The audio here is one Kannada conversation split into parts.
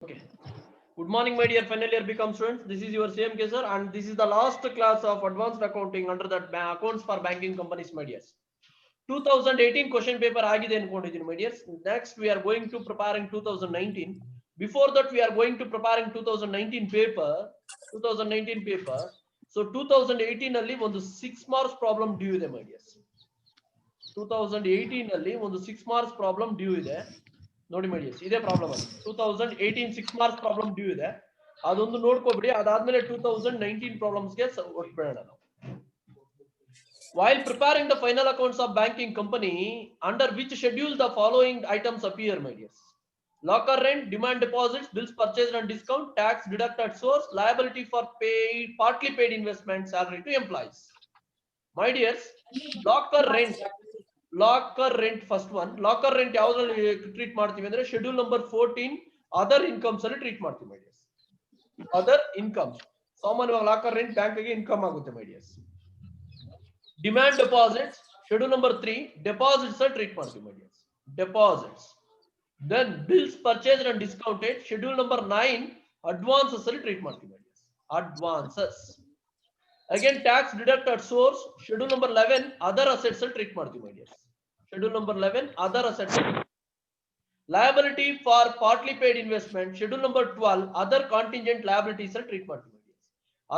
Okay. Good morning, my dear final year BCom students. This is your CMK sir, and this is the last class of advanced accounting under that accounts for banking companies, my dears. 2018 question paper agide ankonidini, my dears. Next, we are going to preparing 2019. Before that, we are going to preparing 2019 paper. 2019 paper. So 2018 ಅಲ್ಲಿ ಒಂದು 6 marks problem due ಇದೆ, my dears. 2018 ಅಲ್ಲಿ ಒಂದು 6 marks problem due ಇದೆ. ನೋಡಿ ಮಾಡಿ ಇದೇ ಪ್ರಾಬ್ಲಮ್ ಅದು 2018 6 ಮಾರ್ಕ್ಸ್ ಪ್ರಾಬ್ಲಮ್ ಡ್ಯೂ ಇದೆ, ಅದೊಂದು ನೋಡ್ಕೊಬಿಡಿ. ಅದಾದ್ಮೇಲೆ 2019 ಪ್ರಾಬ್ಲಮ್ಸ್ ಗೆ ಹೊರಟ್ಬಿಡೋಣ ನಾವು. While preparing the final accounts of banking company, under which schedule the following items appear, my dears? Locker rent, demand deposits, bills purchased and discount, tax deducted source, liability for paid, partly paid investment, salary to employees. My dears, locker rent first one. Locker rent ಯಾವ್ದ್ರಲ್ಲಿ ಟ್ರೀಟ್ ಮಾಡ್ತೀವಿ ಅಂದ್ರೆ ಶೆಡ್ಯೂಲ್ ನಂಬರ್ 14 ಅದರ್ ಇನ್ಕಮ್ಸ್ ಅಲ್ಲಿ ಟ್ರೀಟ್ ಮಾಡ್ತೀವಿ, ಮೈ ಡಿಯರ್ಸ್. ಅದರ್ ಇನ್ಕಮ್ಸ್ ಸಾಮಾನ್ಯವಾಗಿ ಲಾಕರ್ ರೆಂಟ್ ಬ್ಯಾಂಕ್ ಗೆ ಇನ್ಕಮ್ ಆಗುತ್ತೆ, my dears. Demand deposits schedule number 3 deposits ಅಲ್ಲಿ ಟ್ರೀಟ್ ಮಾಡ್ತೀವಿ, my dears. Deposits. Then bills purchased and discounted schedule number 9 advances ಅಲ್ಲಿ ಟ್ರೀಟ್ ಮಾಡ್ತೀವಿ, my dears. Advances. Again, tax deducted source schedule number 11 other assets ಅಲ್ಲಿ ಟ್ರೀಟ್ ಮಾಡ್ತೀವಿ, my dears. Schedule number 11 other assets. Liability for partly paid investment schedule number 12 other contingent liabilities ಅಲ್ಲಿ ಟ್ರೀಟ್ ಮಾಡ್ತೀವಿ, my dears.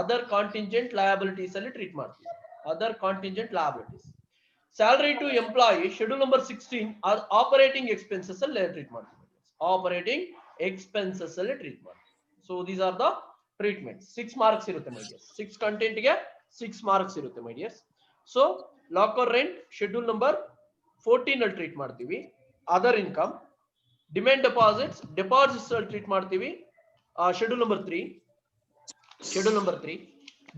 Other contingent liabilities ಅಲ್ಲಿ ಟ್ರೀಟ್ ಮಾಡ್ತೀವಿ. Other contingent liabilities. Salary to employee schedule number 16 operating expenses ಅಲ್ಲಿ ಟ್ರೀಟ್ ಮಾಡ್ತೀವಿ, ಮೈ ಡಿಯರ್ಸ್. Operating expenses ಅಲ್ಲಿ ಟ್ರೀಟ್ ಮಾಡ್ತೀವಿ. So these are the treatment. 6 marks ಇರುತ್ತೆ, ಮೈ ಡಿಯರ್ಸ್. 6 ಕಂಟೆಂಟ್ ಗೆ 6 marks ಇರುತ್ತೆ, my dears. So locker rent schedule number 14 ಅಲ್ಲಿ ಟ್ರೀಟ್ ಮಾಡ್ತೀವಿ. Other income. ಡಿಮ್ಯಾಂಡ್ ಡೆಪಾಸಿಟ್ಸ್ ಅಲ್ಲಿ ಟ್ರೀಟ್ ಮಾಡ್ತೀವಿ, schedule number 3.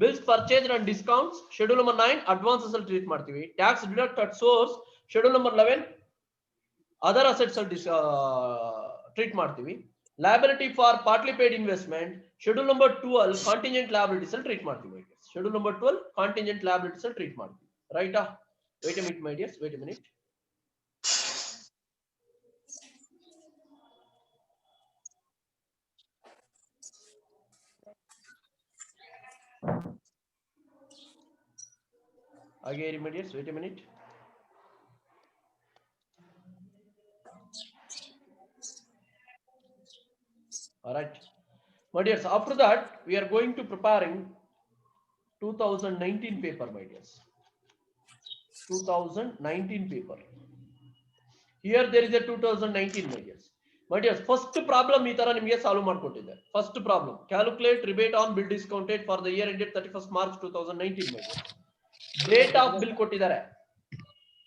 Bills purchased and discounts schedule number 9 advances ಅಲ್ಲಿ ಟ್ರೀಟ್ ಮಾಡ್ತೀವಿ. Tax deducted source schedule number 11 other assets ಅಲ್ಲಿ ಟ್ರೀಟ್ ಮಾಡ್ತೀವಿ. Liability for partly paid investment schedule number 12 contingent liabilities ಅಲ್ಲಿ ಟ್ರೀಟ್ ಮಾಡ್ತೀವಿ. Schedule number 12 contingent liabilities ಅಲ್ಲಿ ಟ್ರೀಟ್ ಮಾಡ್ತೀವಿ. Right? Wait a minute, my dears. Wait a minute. Again, my dears. Wait a minute. All right, my dears. After that, we are going to preparing 2019 paper, my dears. 2019 paper. Here there is a 2019, my dears. My dears, first problem ಈ ತರ ನಿಮಗೆ solve ಮಾಡ್ಕೊಟ್ಟಿದೆ. First problem, calculate rebate on bill discounted for the year ended 31st March 2019, my dears. Date of bill ಕೊಟ್ಟಿದ್ದಾರೆ,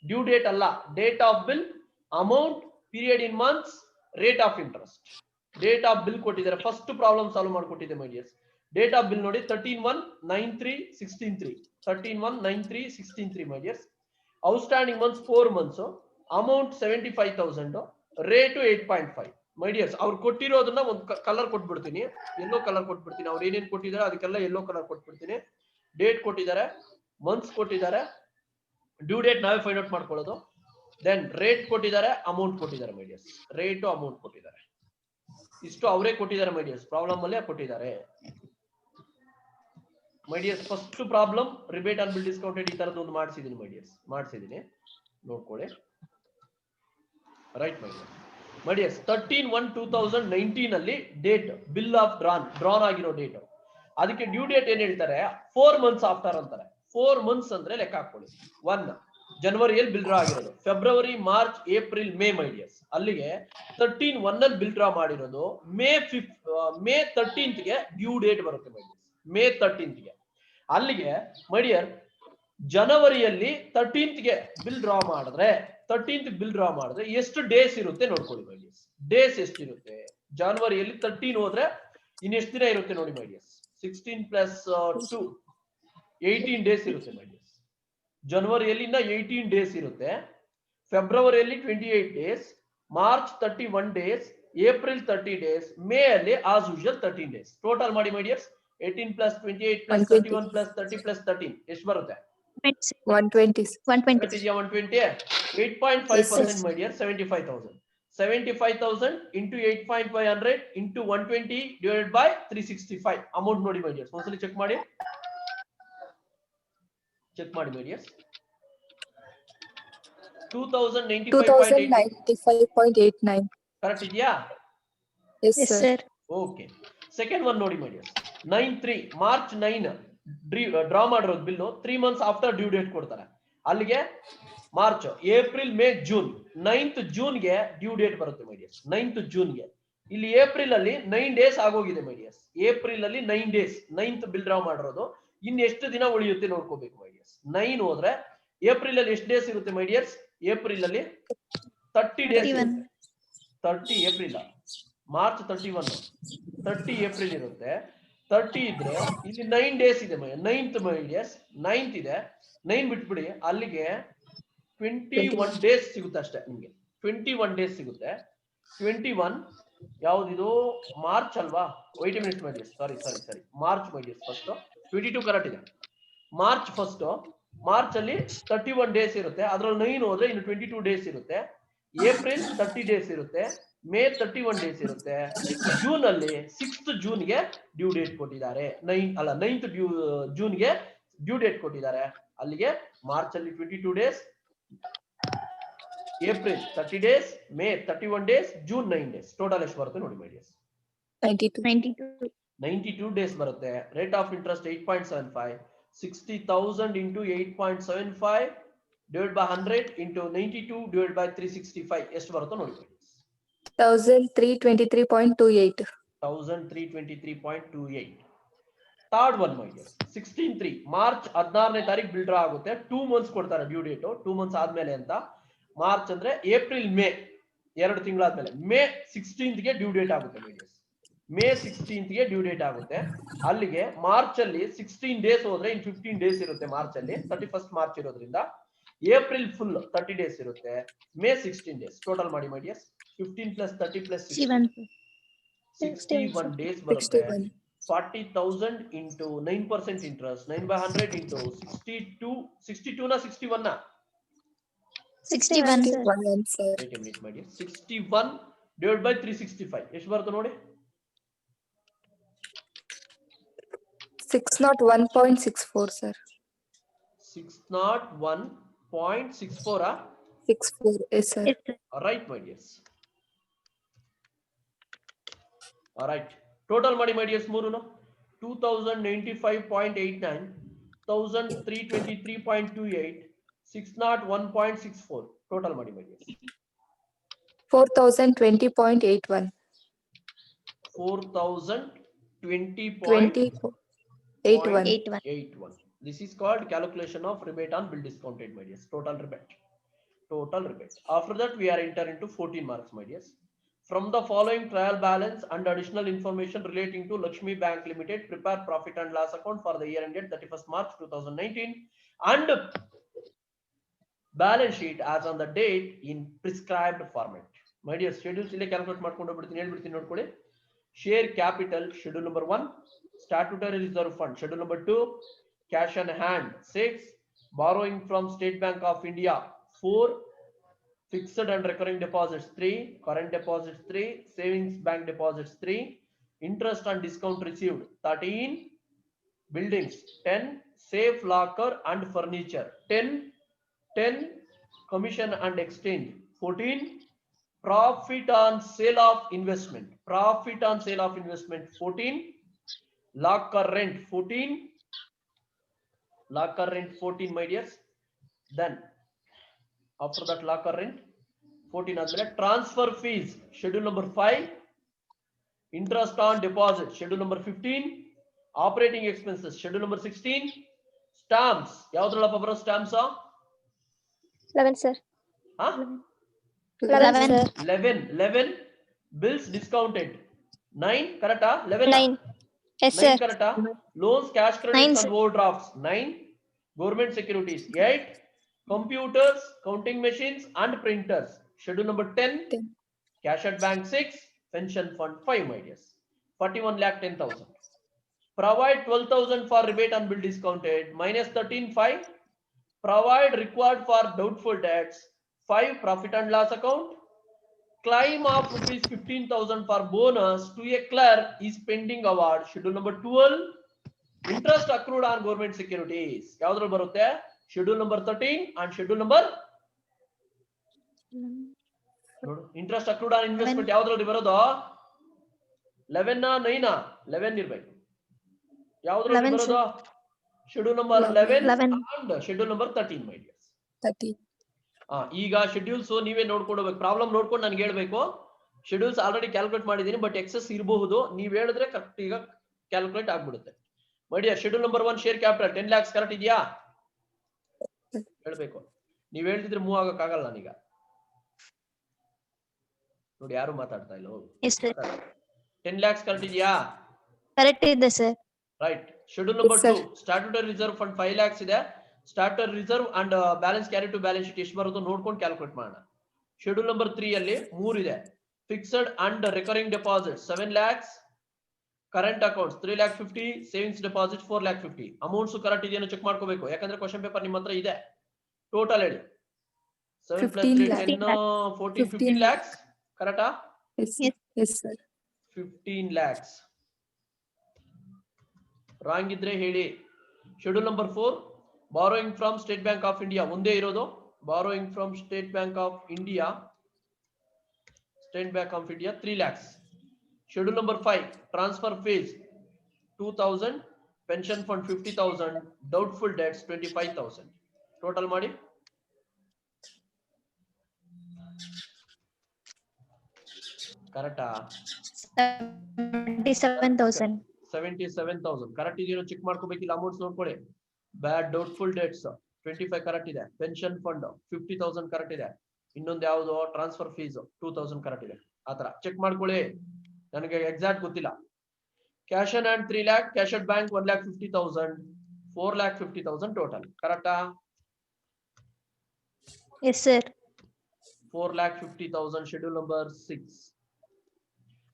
ಡ್ಯೂ ಡೇಟ್ ಅಲ್ಲ. Date of bill, amount, period in months, rate of interest. Date of bill ಕೊಟ್ಟಿದ್ದಾರೆ. ಫಸ್ಟ್ ಪ್ರಾಬ್ಲಮ್ ಸಾಲ್ವ್ ಮಾಡ್ಕೊಟ್ಟಿದೆ, my dears. Date of bill ನೋಡಿ 13/1/93 13/1/93/16 my dears. Outstanding months 4 months, amount 75,000, rate 8.5. My dears, ಅವ್ರು ಕೊಟ್ಟಿರೋದನ್ನ ಒಂದು ಕಲರ್ ಕೊಟ್ಬಿಡ್ತೀನಿ, ಯೆಲ್ಲೋ ಕಲರ್ ಕೊಟ್ಬಿಡ್ತೀನಿ. ಅವ್ರು ಏನೇನು ಕೊಟ್ಟಿದ್ದಾರೆ ಅದಕ್ಕೆಲ್ಲ ಯೆಲ್ಲೋ ಕಲರ್ ಕೊಟ್ಬಿಡ್ತೀನಿ. ಡೇಟ್ ಕೊಟ್ಟಿದ್ದಾರೆ, ಮಂತ್ಸ್ ಕೊಟ್ಟಿದ್ದಾರೆ, ಡ್ಯೂ ಡೇಟ್ ನಾವೇ ಫೈಂಡ್ ಔಟ್ ಮಾಡ್ಕೊಳ್ಳೋದು. ದೆನ್ ರೇಟ್ ಕೊಟ್ಟಿದ್ದಾರೆ, ಅಮೌಂಟ್ ಕೊಟ್ಟಿದ್ದಾರೆ, ಮೈ ಡಿಯರ್ಸ್. ರೇಟು ಅಮೌಂಟ್ ಕೊಟ್ಟಿದ್ದಾರೆ, ಇಷ್ಟು ಅವರೇ ಕೊಟ್ಟಿದ್ದಾರೆ, ಮೈ ಡಿಯರ್ಸ್. ಪ್ರಾಬ್ಲಮ್ ಅಲ್ಲೇ ಕೊಟ್ಟಿದ್ದಾರೆ, my dears. First problem rebate on bill discounted ಈ ತರದ್ದು ಒಂದು ಮಾಡಿಸಿದೀನಿ, ಮೈ ಡಿಯರ್ಸ್. ಮಾಡಿಸಿದೀನಿ, ನೋಡ್ಕೊಳ್ಳಿ. Right, my dears. My dears, 13/1/2019 ಅಲ್ಲಿ ಡೇಟ್ ಬಿಲ್ ಆಫ್ ಡ್ರಾನ್ ಆಗಿರೋ ಡೇಟ್. ಅದಕ್ಕೆ ಡ್ಯೂ ಡೇಟ್ ಏನ್ ಹೇಳ್ತಾರೆ, 4 ಮಂತ್ಸ್ ಆಫ್ಟರ್ ಅಂತಾರೆ. 4 ಮಂತ್ಸ್ ಅಂದ್ರೆ ಲೆಕ್ಕ ಹಾಕೊಳ್ಳಿ. 1 ಜನವರಿಯಲ್ಲಿ ಬಿಲ್ ಡ್ರಾ ಆಗಿರೋದು, ಫೆಬ್ರವರಿ, ಮಾರ್ಚ್, ಏಪ್ರಿಲ್, ಮೇ, ಮೈ ಡಿಯರ್ಸ್. ಅಲ್ಲಿಗೆ 13/1 ಅಲ್ಲಿ ಬಿಲ್ ಡ್ರಾ ಮಾಡಿರೋದು ಮೇ 13th ಗೆ ಡ್ಯೂ ಡೇಟ್ ಬರುತ್ತೆ, ಮೈ ಡಿಯರ್ಸ್. ಮೇ 13th ಗೆ. ಅಲ್ಲಿಗೆ ಮೈ ಡಿಯರ್, ಜನವರಿಯಲ್ಲಿ 13th ಗೆ ಬಿಲ್ ಡ್ರಾ ಮಾಡಿದ್ರೆ 13th ಬಿಲ್ ಡ್ರಾ ಮಾಡಿದ್ರೆ ಎಷ್ಟು ಡೇಸ್ ಇರುತ್ತೆ ನೋಡ್ಕೊಳ್ಳಿ, ಮೈ ಡಿಯರ್ಸ್. ಡೇಸ್ ಎಷ್ಟಿರುತ್ತೆ? ಜನವರಿಯಲ್ಲಿ 13 ಹೋದ್ರೆ ಇನ್ನೆಷ್ಟು ದಿನ ಇರುತ್ತೆ ನೋಡಿ, ಮೈ ಡಿಯರ್ಸ್. 16 + 2 18 ಡೇಸ್ ಇರುತ್ತೆ, ಮೈ ಡಿಯರ್ಸ್. ಜನವರಿಯಲ್ಲಿ 18 ಡೇಸ್ ಇರುತ್ತೆ, ಫೆಬ್ರವರಿಯಲ್ಲಿ 28 days, March 31 days, April 30 days, May ಅಲ್ಲಿ ಆಸ್ ಯೂಶುವಲ್ 13 ಡೇಸ್. ಟೋಟಲ್ ಮಾಡಿ, ಮೈ ಡಿಯರ್ಸ್. 18 + 28 + 31 + 30 + 13 ಎಷ್ಟು ಬರುತ್ತೆ? 120. 120. 8.5%, my dear, 75,000. 75,000 into 8.500 into 120 divided by 365 amount ನೋಡಿ my dears ಒಂದ್ಸಲಿ ಚೆಕ್ ಮಾಡಿ my dears 2095.89 correct ಇದೆಯಾ yes sir okay second one ನೋಡಿ my dears 9/3 March 9 ಡ್ರಾ ಮಾಡಿರೋದು bill 3 months after due date ಕೊಡ್ತಾರೆ ಅಲ್ಲಿಗೆ March April May June 9th ಜೂನ್ಗೆ ಡ್ಯೂ ಡೇಟ್ ಬರುತ್ತೆ my dears 9th ಜೂನ್ಗೆ ಇಲ್ಲಿ ಏಪ್ರಿಲ್ ಅಲ್ಲಿ 9 ಡೇಸ್ ಆಗೋಗಿದೆ my dears ಏಪ್ರಿಲ್ ಅಲ್ಲಿ 9 ಡೇಸ್ 9th ಬಿಲ್ ಡ್ರಾ ಮಾಡಿರೋದು ಇನ್ನು ಎಷ್ಟು ದಿನ ಉಳಿಯುತ್ತೆ ನೋಡ್ಕೋಬೇಕು my dears 9 ಹೋದ್ರೆ ಏಪ್ರಿಲ್ ಅಲ್ಲಿ ಎಷ್ಟು ಡೇಸ್ ಇರುತ್ತೆ my dears ಏಪ್ರಿಲ್ ಅಲ್ಲಿ 30 ಡೇಸ್ 30 ಏಪ್ರಿಲ್ ಮಾರ್ಚ್ 31 30 ಏಪ್ರಿಲ್ ಇರುತ್ತೆ 30 ಇದ್ರೆ ಇಲ್ಲಿ 9 ಡೇಸ್ ಇದೆ 9th my dears 9th ಇದೆ 9 ಬಿಟ್ಬಿಡಿ ಅಲ್ಲಿಗೆ 21 ಡೇಸ್ ಸಿಗುತ್ತೆ ಅಷ್ಟೇ ನಿಮಗೆ 21 ಡೇಸ್ ಸಿಗುತ್ತೆ 21 ಯಾವ್ದಿದು ಮಾರ್ಚ್ ಅಲ್ವಾ wait a minute my dears sorry March my dears first 22 correct ಇದೆ ಮಾರ್ಚ್ ಫಸ್ಟ್ ಮಾರ್ಚ್ ಅಲ್ಲಿ 31 ಡೇಸ್ ಇರುತ್ತೆ ಅದರಲ್ಲಿ 9 ಹೋದ್ರೆ ಇನ್ನು 22 ಡೇಸ್ ಇರುತ್ತೆ ಏಪ್ರಿಲ್ 30 ಡೇಸ್ ಇರುತ್ತೆ ಮೇ 31 ಡೇಸ್ ಇರುತ್ತೆ ಜೂನ್ ಅಲ್ಲಿ 6th ಜೂನ್ಗೆ ಡ್ಯೂ ಡೇಟ್ ಕೊಟ್ಟಿದ್ದಾರೆ 9th ಜೂನ್ಗೆ ಡ್ಯೂ ಡೇಟ್ ಕೊಟ್ಟಿದ್ದಾರೆ ಅಲ್ಲಿಗೆ ಮಾರ್ಚ್ ಅಲ್ಲಿ 22 days April 30 days May 31 days June 9 days total ಎಷ್ಟು ಬರುತ್ತೆ ನೋಡಿ my dears 92 ಡೇಸ್ ಬರುತ್ತೆ rate of interest 8.75 60,000 into 8.75 divided by 100 into 92 divided by 365 ಎಷ್ಟು ಬರುತ್ತೆ ನೋಡಿ 1323.28 1323.28 third one my dears 16/3 March 16ನೇ ತಾರೀಕು ಬಿಲ್ ಡ್ರಾ ಆಗುತ್ತೆ 2 months ಕೊಡ್ತಾರೆ ಡ್ಯೂ ಡೇಟ್ 2 months ಆದ್ಮೇಲೆ ಅಂತ ಮಾರ್ಚ್ ಅಂದ್ರೆ ಏಪ್ರಿಲ್ ಮೇ 2 ತಿಂಗಳಾದ್ಮೇಲೆ ಮೇ 16th ಗೆ ಡ್ಯೂ ಡೇಟ್ ಆಗುತ್ತೆ my dears ಮೇ 16th ಗೆ ಡ್ಯೂ ಡೇಟ್ ಆಗುತ್ತೆ ಅಲ್ಲಿಗೆ ಮಾರ್ಚ್ ಅಲ್ಲಿ 16 ಡೇಸ್ ಹೋದ್ರೆ ಇನ್ 15 ಡೇಸ್ ಇರುತ್ತೆ ಮಾರ್ಚ್ ಅಲ್ಲಿ 31st ಮಾರ್ಚ್ ಇರೋದ್ರಿಂದ ಏಪ್ರಿಲ್ ಫುಲ್ 30 ಡೇಸ್ ಇರುತ್ತೆ ಮೇ 16 ಡೇಸ್ ಟೋಟಲ್ ಮಾಡಿ my dears 15 plus 30 plus 61 days ಬರುತ್ತೆ 40,000 into 9% interest 9/100 into 62 na 61 na 61 sir wait a minute my dear 61 divided by 365 ಎಷ್ಟು ಬರುತ್ತೆ ನೋಡಿ 601.64 sir 601.64 64 yes sir all right my dears all right total ಮಾಡಿ my dears ಮೂರುನು 2095.89 1323.28 601.64 total ಮಾಡಿ my dears 4020.81 4020.81 this is called calculation of rebate on bill discounted my dears total rebate after that we are enter into 14 marks my dears from the following trial balance and additional information relating to Lakshmi Bank Limited prepare profit and loss account for the year ended 31st March 2019 and balance sheet as on the date in prescribed format my dear schedules ಇಲ್ಲಿ ಕ್ಯಾಲ್ಕುಲೇಟ್ ಮಾಡ್ಕೊಂಡು ಬಿಡ್ತೀನಿ ಹೇಳ್ಬಿಡ್ತೀನಿ ನೋಡ್ಕೊಳ್ಳಿ share capital schedule number 1 statutory reserve fund schedule number 2 cash on hand 6 borrowing from State Bank of India 4 fixed and recurring deposits 3 current deposits 3 savings bank deposits 3 interest and discount received 13 buildings 10 safe locker and furniture 10 commission and exchange 14 profit on sale of investment 14 locker rent 14 my dears then after that locker rent 14 admele transfer fees schedule number 5 interest on deposit schedule number 15 operating expenses schedule number 16 stamps yavudralappa baro stamps 11 sir 11 bills discounted 9 correct 11 9 yes sir 9 correct loans cash credits 9 and sir. overdrafts 9 government securities 8 computers counting machines and printers schedule number 10 cash at bank 6 pension fund 5 my dears 41,10,000 provide 12,000 for rebate on bill discounted minus 13,5 provide required for doubtful debts 5 profit and loss account claim of rupees 15,000 for bonus to a clerk is pending award. Schedule number 12, interest accrued on government securities. ಯಾವ್ದ್ರಲ್ಲಿ ಬರುತ್ತೆ? Schedule number 13 and schedule number ನೋಡು, interest accrued on investment ಯಾವ್ದ್ರಲ್ಲಿ ಬರೋದು? 11 9 11 ಇರ್ಬೇಕು. ಯಾವ್ದ್ರಲ್ಲಿ ಬರೋದು? Schedule number 11 and schedule number 13 my dear. 30. ಈಗ ಶೆಡ್ಯೂಲ್ಸ್ ನೀವೇ ನೋಡ್ಕೊಂಡು ಹೋಗ್ಬೇಕು. ಪ್ರಾಬ್ಲಮ್ ನೋಡ್ಕೊಂಡು ನನ್ಗೆ ಹೇಳ್ಬೇಕು. ಶೆಡ್ಯೂಲ್ಸ್ ಆಲ್ರೆಡಿ ಕ್ಯಾಲ್ಕುಲೇಟ್ ಮಾಡಿದೀನಿ, ಬಟ್ ಎಕ್ಸೆಸ್ ಇರಬಹುದು. ನೀವ್ ಹೇಳಿದ್ರೆ ಕರೆಕ್ಟ್ ಈಗ ಕ್ಯಾಲ್ಕುಲೇಟ್ ಆಗ್ಬಿಡುತ್ತೆ. My dear schedule number 1 share capital 10 lakhs correct ಇದೆಯಾ? ಹೇಳ್ಬೇಕು. ನೀವ್ ಹೇಳ್ತಿದ್ರೆ ಮೂವ್ ಆಗಕ್ ಆಗಲ್ಲ ನಾನೀಗ. ನೋಡಿ ಯಾರು ಮಾತಾಡ್ತಾ ಇಲ್ಲ. 10 lakhs ಕರೆಕ್ಟ್ ಇದೆಯಾ? ಕರೆಕ್ಟ್ ಇದೆ sir. Right. Schedule number 2 statutory reserve fund 5 lakhs ಇದೆ. Starter reserve and balance carry to balance sheet ಎಷ್ಟು ಬರೋದು ನೋಡ್ಕೊಂಡು ಕ್ಯಾಲ್ಕುಲೇಟ್ ಮಾಡೋಣ. ಶೆಡ್ಯೂಲ್ ನಂಬರ್ 3 ಅಲ್ಲಿ 3 ಇದೆ. Fixed and recurring deposit 7 lakhs, current accounts 3,50,000, savings deposit 4,50,000. Amounts correct ಇದೆಯೋ ಚೆಕ್ ಮಾಡ್ಕೋಬೇಕು, ಯಾಕಂದ್ರೆ ಕ್ವಶನ್ ಪೇಪರ್ ನಿಮ್ಮ ಹತ್ರ ಇದೆ. ಟೋಟಲ್ ಹೇಳಿ. 7 plus 3 10 14 15 lakhs ಕರೆಕ್ಟಾ? Yes sir. 15 lakhs. ರಾಂಗ್ ಇದ್ರೆ ಹೇಳಿ. Schedule number 4 borrowing from State Bank of India ಒಂದೇ ಇರೋದು. borrowing from State Bank of India 3 lakhs. Schedule number 5 transfer fees 2,000, pension fund 50,000, doubtful debts 25,000. total ಮಾಡಿ. ಕರೆಕ್ಟಾ? 77,000 ಕರೆಕ್ಟ್ ಇದೆಯೋ ಚೆಕ್ ಮಾಡ್ಕೋಬೇಕಿಲ್ಲ. ಅಮೌಂಟ್ಸ್ ನೋಡ್ಕೊಳ್ಳಿ. ಬ್ಯಾಡ್ ಡೌಟ್ಫುಲ್ ಡೇಟ್ಸ್ 25 ಕರೆಕ್ಟ್ ಇದೆ. ಪೆನ್ಷನ್ ಫಂಡ್ 50,000 ಕರೆಕ್ಟ್ ಇದೆ. ಇನ್ನೊಂದು ಯಾವ್ದು ಟ್ರಾನ್ಸ್ಫರ್ ಫೀಸ್ 2,000 ಕರೆಕ್ಟ್ ಇದೆ. ಆತರ ಚೆಕ್ ಮಾಡ್ಕೊಳ್ಳಿ, ನನಗೆ ಎಕ್ಸಾಕ್ಟ್ ಗೊತ್ತಿಲ್ಲ. Cash on hand 3 lakh, cash at bank 1,50,000, 4,50,000 total ಕರೆಕ್ಟಾ? Yes sir. 4,50,000 schedule number 6.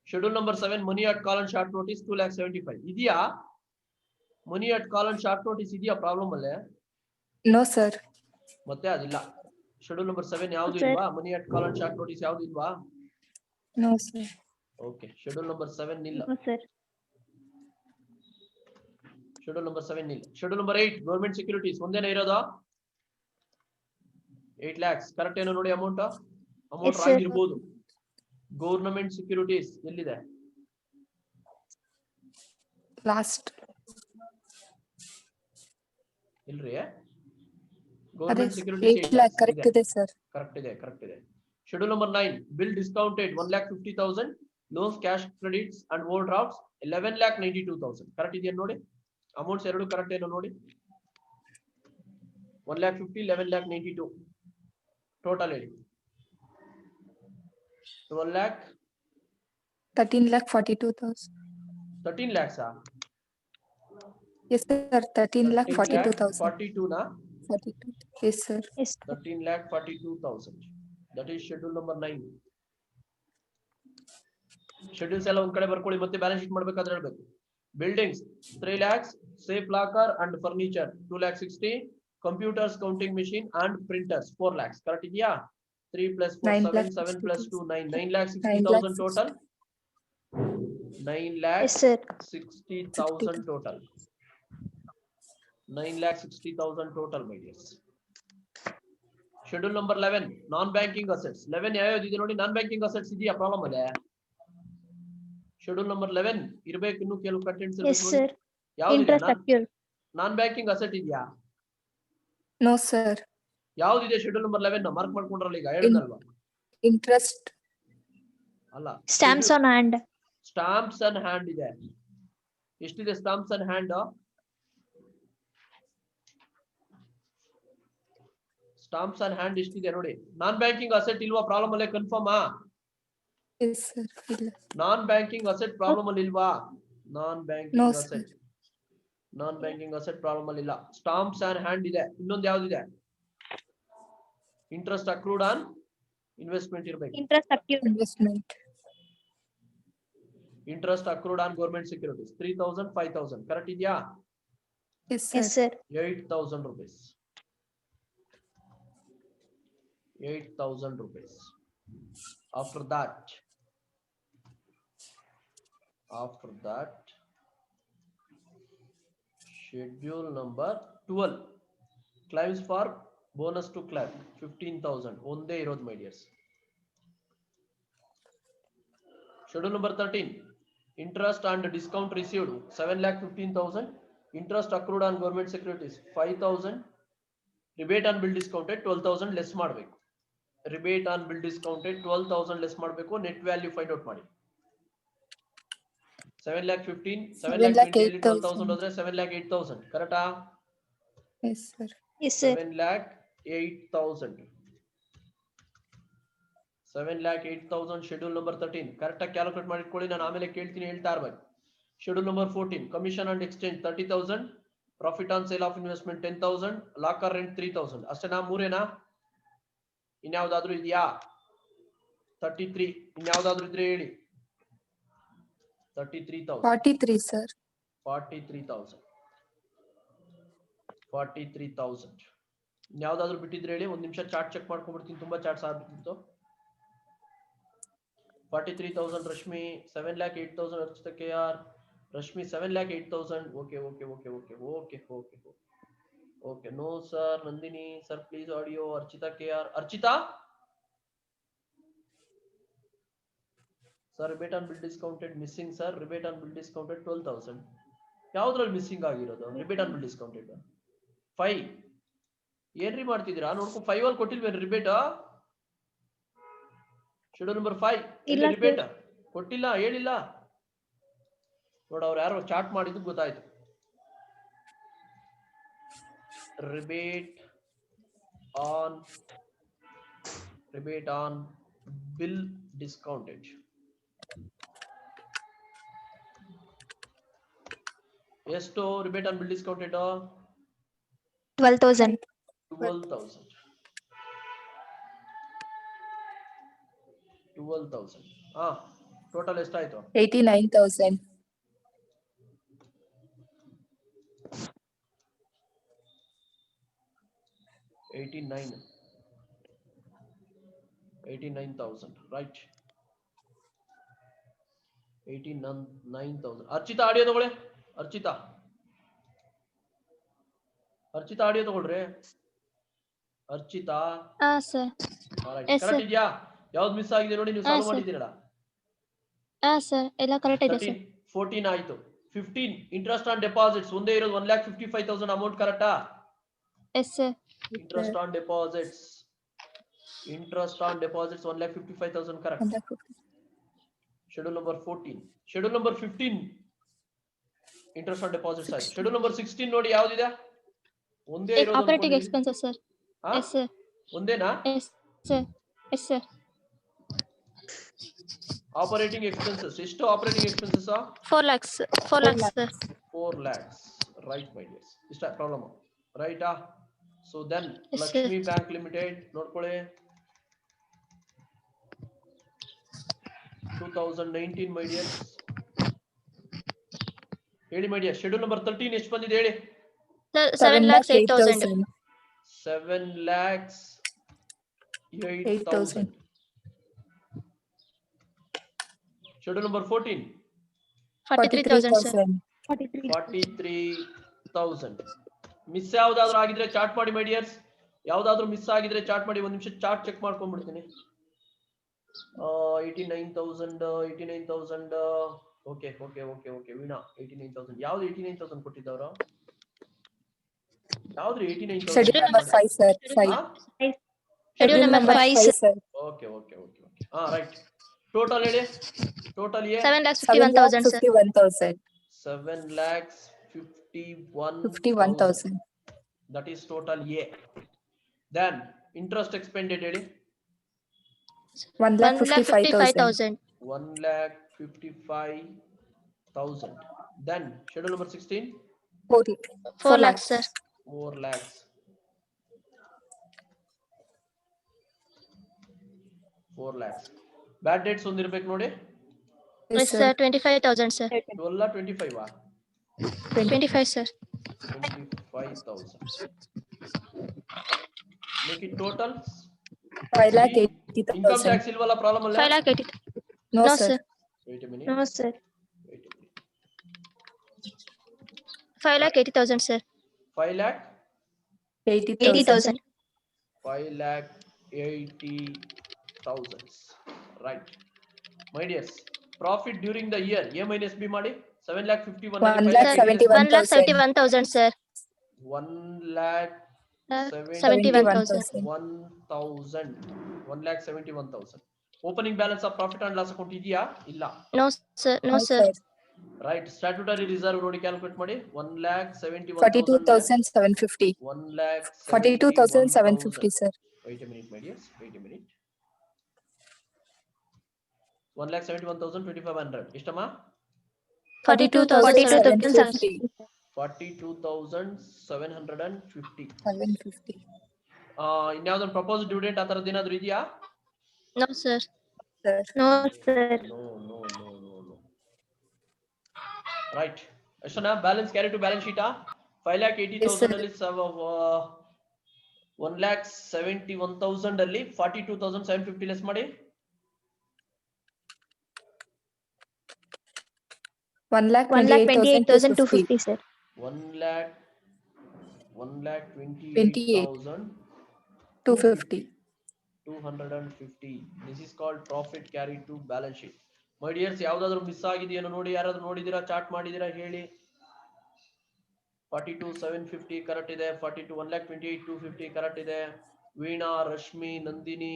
Schedule number 7 money at call and short notice 2,75,000 ಇದೆಯಾ? Money at call and short notice ಇದೆಯಾ ಪ್ರಾಬ್ಲಮ್ ಅಲ್ಲೇ? No sir. ಮತ್ತೆ ಅದಿಲ್ಲ. ಶೆಡ್ಯೂಲ್ ನಂಬರ್ 7 ಯಾವ್ದು ಇಲ್ವಾ? ಮನಿ at call and short notice ಯಾವ್ದು ಇಲ್ವಾ? No sir. Okay, schedule number 7 ಇಲ್ಲ. ಸರ್. ಶೆಡ್ಯೂಲ್ ನಂಬರ್ 7 ಇಲ್ಲ. ಶೆಡ್ಯೂಲ್ ನಂಬರ್ 8 ಗವರ್ಮೆಂಟ್ ಸೆಕ್ಯೂರಿಟೀಸ್ ಒಂದೇನೇ ಇರೋದು. 8 lakhs ಕರೆಕ್ಟ್ ಏನೋ ನೋಡಿ. ಅಮೌಂಟ್ ರಾಂಗ್ ಇರಬಹುದು. ಗವರ್ನಮೆಂಟ್ ಸೆಕ್ಯೂರಿಟೀಸ್ ಎಲ್ಲಿದೆ? Last. ಇಲ್ರಿ. ಅದೇ ಗವರ್ನಮೆಂಟ್ ಸೆಕ್ಯೂರಿಟೀಸ್ 8 lakh ಕರೆಕ್ಟ್ ಇದೆ ಸರ್. ಕರೆಕ್ಟ್ ಇದೆ. Schedule number 9 bill discounted 1,50,000, loans cash credits and over drafts 11,92,000 correct ಇದೆಯಾ ನೋಡಿ. ಅಮೌಂಟ್ಸ್ ಎರಡು ಕರೆಕ್ಟ್ ಏನೋ ನೋಡಿ. 1,50,000, 11,92,000 ಟೋಟಲ್ ಹೇಳಿ. 12 lakh 13,42,000. 13 lakhs. Yes sir. 13,42,000. 42 na? 42. Yes sir. 13,42,000. That is schedule number 9. Schedules ಎಲ್ಲ ಒಂದ್ ಕಡೆ ಬರ್ಕೊಳ್ಳಿ, ಮತ್ತೆ ಬ್ಯಾಲೆನ್ಸ್ ಶೀಟ್ ಮಾಡ್ಬೇಕಾದ್ರೆ ಹೇಳ್ಬೇಕು. Buildings 3 lakhs, safe locker and furniture 2,60,000, computers counting machine and printers 4 lakhs correct ಇದೆಯಾ? 3 plus 4 7, 7 plus 2 9, 9,60,000 total. 9,60,000 total. 9,60,000 total my dears. Schedule number 11 non banking assets 11 ಯಾವ್ಯಾವ್ದು ಇದೆ ನೋಡಿ. ನಾನ್ ಬ್ಯಾಂಕಿಂಗ್ ಅಸೆಟ್ಸ್ ಇದೆಯಾ ಪ್ರಾಬ್ಲಮ್ ಅಲ್ಲ? ಶೆಡ್ಯೂಲ್ ನಂಬರ್ 11 ಇರಬೇಕು. ಇನ್ನು ಕೆಲವು ಕಂಟೆಂಟ್ಸ್ ಇರಬೇಕು. ಯಾವ್ದು ನಾನ್ ಬ್ಯಾಂಕಿಂಗ್ ಅಸೆಟ್ ಇದೆಯಾ? No sir. ಯಾವ್ದಿದೆ ಶೆಡ್ಯೂಲ್ ನಂಬರ್ 11 ಮಾರ್ಕ್ ಮಾಡ್ಕೊಂಡ್ರಲ್ಲ ಈಗ ಹೇಳಿದಲ್ವಾ? Interest. ಅಲ್ಲ, stamps on hand. Stamps and hand ಇದೆ. ಎಷ್ಟಿದೆ stamps and hand? Stamps and hand ಎಷ್ಟಿದೆ ನೋಡಿ. ನಾನ್ ಬ್ಯಾಂಕಿಂಗ್ ಅಸೆಟ್ ಇಲ್ವಾ ಪ್ರಾಬ್ಲಮ್ ಅಲ್ಲೇ? ಕನ್ಫರ್ಮ್? Yes sir. ಇಲ್ಲ. ನಾನ್ ಬ್ಯಾಂಕಿಂಗ್ ಅಸೆಟ್ ಪ್ರಾಬ್ಲಮ್ ಅಲ್ಲಿ ಇಲ್ವಾ? ನಾನ್ ಬ್ಯಾಂಕಿಂಗ್ ಅಸೆಟ್ ಪ್ರಾಬ್ಲಮ್ ಅಲ್ಲಿ ಇಲ್ಲ. ಸ್ಟಾಂಪ್ಸ್ ಅಂಡ್ ಹ್ಯಾಂಡ್ ಇದೆ. ಇನ್ನೊಂದು ಯಾವ್ದಿದೆ? ಇಂಟ್ರೆಸ್ಟ್ ಅಕ್ರೂಡ್ ಆನ್ ಇನ್ವೆಸ್ಟ್ಮೆಂಟ್ ಇರಬೇಕು. Interest accrued Investment. Interest accrued on government securities 3,000, 5,000 correct ಇದೆಯಾ? Yes sir. Yes sir. 8,000 rupees. 8,000 rupees. After that, schedule number 12, claims for bonus to clerk 15,000 ಒಂದೇ ಇರೋದು my dears. Schedule number 13, interest and discount received 7,15,000, interest accrued on government securities 5,000, rebate on bill discounted 12,000 less ಮಾಡಬೇಕು. rebate on bill discounted 12,000 less ಮಾಡಬೇಕು. net value find out ಮಾಡಿ. 7,15,000 7,20,000 12,000 ಹೋದ್ರೆ 7,08,000 ಕರೆಕ್ಟಾ? Yes, sir. Yes, sir. 7,08,000 7,08,000 schedule number 13 correct ಆಗಿ ಕ್ಯಾಲ್ಕುಲೇಟ್ ಮಾಡಿಟ್ಕೊಳ್ಳಿ. ನಾನು ಆಮೇಲೆ ಕೇಳ್ತೀನಿ, ಹೇಳ್ತಾ ಇರ್ಬೇಕು. schedule number 14, commission and exchange 30,000, profit on sale of investment 10,000, locker rent 3,000. ಅಷ್ಟೇನಾ? ಮೂರೇನಾ? ಇನ್ಯಾವುದಾದ್ರೂ ಇದೆಯಾ? 33 ಇನ್ಯಾವುದಾದ್ರೂ ಇದ್ರೆ ಹೇಳಿ. 33,000 43, sir. 43,000 ಇನ್ಯಾವುದಾದ್ರೂ ಬಿಟ್ಟಿದ್ರೆ ಹೇಳಿ. ಒಂದ್ ನಿಮಿಷ ಚಾರ್ಟ್ ಚೆಕ್ ಮಾಡ್ಕೊಂಡ್ಬಿಡ್ತೀನಿ, ತುಂಬಾ ಚಾರ್ಟ್ಸ್ ಆಗ್ಬಿಟ್ಟಿತ್ತು. 43,000 Rashmi, 7,08,000 Archita KR, Rashmi 7,08,000. Okay no sir. Nandini sir please audio. Archita KR, Archita sir rebate on bill discounted missing sir. Rebate on bill discounted 12,000 ಯಾವ್ದ್ರಲ್ಲಿ ಮಿಸ್ಸಿಂಗ್ ಆಗಿರೋದು? ರಿಬೇಟ್ ಆನ್ ಬಿಲ್ ಡಿಸ್ಕೌಂಟೆಡ್ 5 ಏನ್ರಿ ಮಾಡ್ತಿದ್ದೀರಾ? ನೋಡ್ಕೊ 5 ಅಲ್ಲಿ ಕೊಟ್ಟಿಲ್ವೇನು ರಿಬೇಟ್? ಶೆಡ್ಯೂಲ್ ನಂಬರ್ 5 ರಿಬೇಟ್ ಕೊಟ್ಟಿಲ್ಲ, ಹೇಳಿಲ್ಲ ನೋಡ. ಅವ್ರು ಯಾರೋ ಚಾಟ್ ಮಾಡಿದ್ದು ಗೊತ್ತಾಯ್ತು. ರಿಬೇಟ್ ಆನ್ ಬಿಲ್ ಡಿಸ್ಕೌಂಟೆಡ್ ಎಷ್ಟು? Rebate on bill discounted 12,000. 12,000. ಹಾ, ಟೋಟಲ್ ಎಷ್ಟಾಯ್ತು? 89,000. 89,000 ರೈಟ್. 89,000. ಅರ್ಚಿತಾ ಆಡಿಯೋ ತಗೊಳ್ಳಿ. ಅರ್ಚಿತಾ ಆಡಿಯೋ ತಗೊಳ್ರಿ. ಅರ್ಚಿತಾ ಸರ್. ಕರೆಕ್ಟ್ ಇದೆಯಾ? ಯಾವ್ದು ಮಿಸ್ ಆಗಿದೆ ನೋಡಿ, ನೀವು ಸಾಲ್ವ್ ಮಾಡಿದ್ದೀರಲ್ಲ. ಸರ್ ಎಲ್ಲ ಕರೆಕ್ಟ್ ಇದೆ ಸರ್. 14 ಆಯ್ತು. 15 ಇಂಟ್ರೆಸ್ಟ್ ಆನ್ ಡೆಪಾಸಿಟ್ಸ್ ಒಂದೇ ಇರೋದು 1,55,000 ಅಮೌಂಟ್ ಕರೆಕ್ಟಾ? Yes sir. Interest on deposits 1,55,000 correct. Schedule number 14. Schedule number 15 interest on deposits ಆಯ್ತು. ಶೆಡ್ಯೂಲ್ ನಂಬರ್ 16 ನೋಡಿ ಯಾವ್ದಿದೆ? ಒಂದೇ ಇರೋದು operating expenses sir. Yes sir. ಒಂದೇನಾ? Yes sir. Yes sir. Operating expenses ಎಷ್ಟು? Operating expenses 4 lakhs sir. 4 lakhs right my dears. ಇಷ್ಟ ಪ್ರಾಬ್ಲಮ್ ರೈಟಾ? So then Yes, Lakshmi bank limited ನೋಡ್ಕೊಳ್ಳಿ. 2019 ಮೈ ಡಿಯರ್ಸ್. ಹೇಳಿ ಮೈ ಡಿಯರ್. ಶೆಡ್ಯೂಲ್ ನಂಬರ್ 13 ಎಷ್ಟು ಬಂದಿದೆ ಹೇಳಿ? 7,08,000. 7,08,000. Schedule number 14 43,000 sir. 43,000. ಮಿಸ್ ಯಾವ್ದಾದ್ರು ಆಗಿದ್ರೆ ಚಾರ್ಟ್ ಮಾಡಿ ಮೈ ಡಿಯರ್ಸ್. ಯಾವ್ದಾದ್ರು ಮಿಸ್ ಆಗಿದ್ರೆ ಚಾರ್ಟ್ ಮಾಡಿ. ಒಂದ್ ನಿಮಿಷ ಚಾರ್ಟ್ ಚೆಕ್ ಮಾಡ್ಕೊಂಡ್ಬಿಡ್ತೀನಿ. 89,000 ಓಕೆ ವೀಣಾ 89,000. ಯಾವ್ದು 89,000 ಕೊಟ್ಟಿದ್ದವರು? ಯಾವ್ದು 89,000? Schedule number 5, sir. 5. Schedule number 5 sir. Okay ಹಾ ರೈಟ್. ಟೋಟಲ್ ಹೇಳಿ. ಟೋಟಲ್ ಏ 7,51,000 sir. 51,000. 7,51,000. That is total A. Then interest expended ಹೇಳಿ. 1,55,000. 1,55,000. Then schedule number 16 4 lakhs sir. 4 lakhs. 4 lakhs. Bad debts ಒಂದಿರಬೇಕು ನೋಡಿ. Yes sir. 25,000 sir. 12 25 25 sir. 25,000. Make it total 5,80,000. Income tax ಇಲ್ವಲ್ಲ ಪ್ರಾಬ್ಲಮ್ ಅಲ್ಲ 5 lakh 80. No, No, sir. sir. wait a minute No, sir. wait a minute 5 lakh 80,000, sir. 5 lakh 80,000. 80,000. 5 lakh 80,000 right my dears profit during the year a minus b ಮಾಡಿ 7 lakh 51 1 5 lakh lakh 71,000. 1,71,000, sir. 1 lakh 71,000. 1,000 1 lakh 71,000 opening balance of profit and loss account ಇದೆಯಾ ಇಲ್ಲ No, sir. No, No, sir. sir. right statutory reserve ನೋಡಿ ಕ್ಯಾಲ್ಕುಲೇಟ್ ಮಾಡಿ 1 lakh 71,000 42,750. 1 lakh 42,750, sir. wait a minute my dears wait a minute 1 lakh 71,000 2500 ಎಷ್ಟಮ್ಮ 42,750. 42,750 750. ಇನ್ಯಾವ್ದೊಂದು propose dividend ಆ ಥರದ್ದು ಏನಾದ್ರು ಇದೆಯಾ No, sir. Sir. No, sir. no right ಎಷ್ಟನ್ನ ಬ್ಯಾಲೆನ್ಸ್ ಕ್ಯಾರಿ ಟು ಬ್ಯಾಲೆನ್ಸ್ ಶೀಟಾ 5 lakh 80,000 ಅಲ್ಲಿ 1 lakh 71,000 ಅಲ್ಲಿ 42,750 ಲೆಸ್ ಮಾಡಿ 1,28,250, sir. 1 lakh 28,250. 250 this is called profit carried to balance sheet my dears ಯಾವ್ದಾದ್ರು ಮಿಸ್ ಆಗಿದೆಯೇನೋ ನೋಡಿ ಯಾರಾದ್ರೂ ನೋಡಿದೀರಾ ಚಾರ್ಟ್ ಮಾಡಿದೀರಾ ಹೇಳಿ 42,750 ಕರೆಕ್ಟ್ ಇದೆ 1,28,250 ಕರೆಕ್ಟ್ ಇದೆ Veena Rashmi Nandini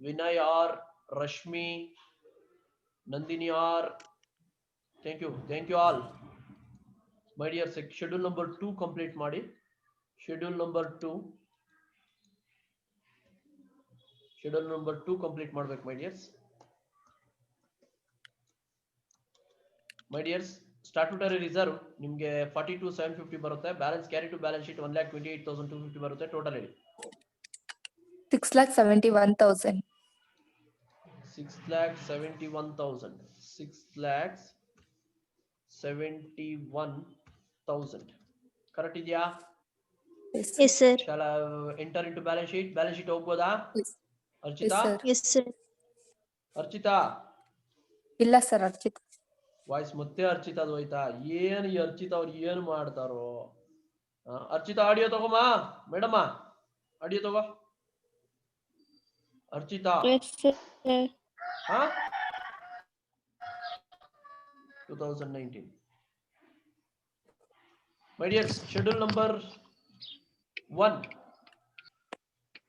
Vinay R Rashmi Nandini R thank you all my dear schedule number 2 complete ಮಾಡಿ schedule number 2 complete ಮಾಡ್ಬೇಕು my dears statutory reserve ನಿಮಗೆ 42,750 ಬರುತ್ತೆ balance carry to balance sheet 1,28,250 ಬರುತ್ತೆ ಟೋಟಲ್ ಹೇಳಿ 6,71,000. 6,71,000 ಕರೆಕ್ಟ್ ಇದೆಯಾ Yes, Yes, sir. shall I enter into balance sheet ಹೋಗ್ಬೋದಾ Yes. Archita Yes, sir. Yes, sir. Archita ಇಲ್ಲ ಸರ್ ಅರ್ಚಿತ್. ವಾಯ್ಸ್ ಮತ್ತೆ ಅರ್ಚಿತಾದು ಹೋಯ್ತಾ ಏನು ಈ ಅರ್ಚಿತಾ ಅವ್ರು ಏನು ಮಾಡ್ತಾರೋ ಅರ್ಚಿತಾ ಆಡಿಯೋ ತಗೋಮಾ ಮೇಡಮ್ಮ ಆಡಿಯೋ ತಗೋ ಅರ್ಚಿತಾ Yes, sir. ಹಾ 2019 my dear schedule number 1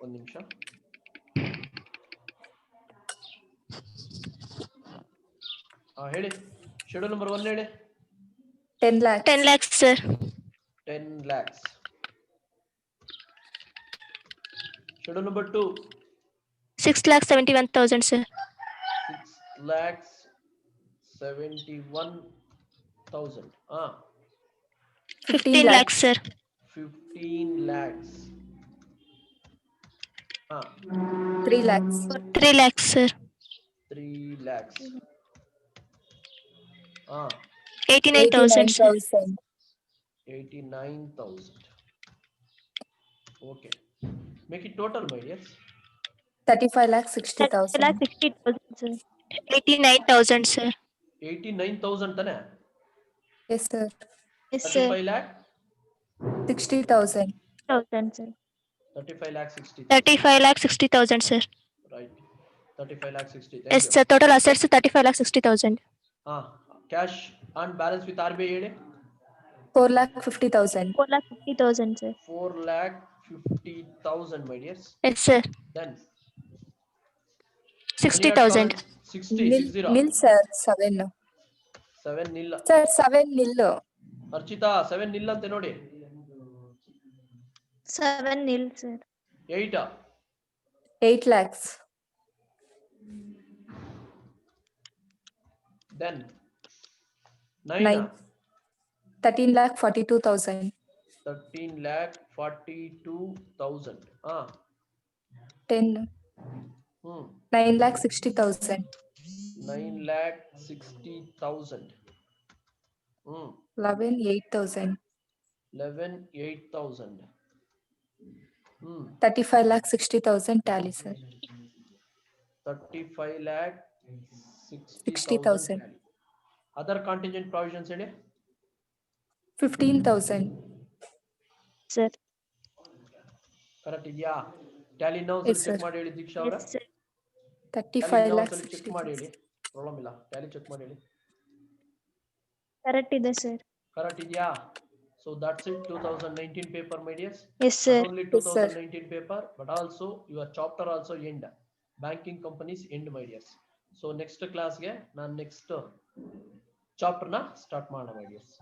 ಒಂದು ನಿಮಿಷ ಹೇಳಿ ಶೆಡ್ಯೂಲ್ ನಂಬರ್ 1 ಹೇಳಿ 10 lakhs. 10 lakhs, sir. 10 lakhs schedule number 2 6,71,000, sir. 6,71,000 15 lakhs, sir. 15 lakhs 3 lakhs. 3 lakhs, sir. 3 lakhs 89,000, sir. 89,000. 89,000 okay make it total my dears 35,60,000. 60,000, sir. 89,000, sir. 89,000 ತಾನೆ Yes, sir. Yes, sir. 35 lakh 60,000. 1,000, sir. 35 lakh 60 35,60,000, sir. right 35 lakh 60 Yes, thank you sir. Total assets 35,60,000. cash and balance with RBI ಹೇಳಿ 4,50,000. 4,50,000, sir. 4,50,000 my dears Yes, sir. then 60,000. 60 Nil, sir. 7. 7 nil Sir, 7 nil. Archita 7 nil ಅಂತ ನೋಡಿ 7 nil, sir. 8 8 lakhs. then 9. 9 13,42,000. 13 lakh 42,000 10. 9,60,000. 9 lakh 60,000 11, 8,000. 11 8,000 35,60,000 tally, sir. 35 lakh 60,000. tally. Other contingent provisions ಹೇಳಿ 15,000. Sir. ಕರೆಕ್ಟ್ ಇದೆಯಾ? ಟ್ಯಾಲಿ ನಾವು Yes, ಚೆಕ್ sir. ಮಾಡಿ ಹೇಳಿ ದೀಕ್ಷಾ ಅವರ. Yes, sir. 35 lakh ಚೆಕ್ ಮಾಡಿ 60,000. ಹೇಳಿ, ಪ್ರಾಬ್ಲಮ್ ಇಲ್ಲ. ಟ್ಯಾಲಿ ಚೆಕ್ ಮಾಡಿ ಹೇಳಿ. Correct ಇದೆ sir. ಕರೆಕ್ಟ್ ಇದೆಯಾ? So that's it, 2019 paper, my dears. Yes, sir. Not only Yes, sir. 2019 paper, but also your chapter also end. Banking companies end, my dears. So next class ಗೆ ನಾನು next chapter ನ start ಮಾಡೋಣ, my dears.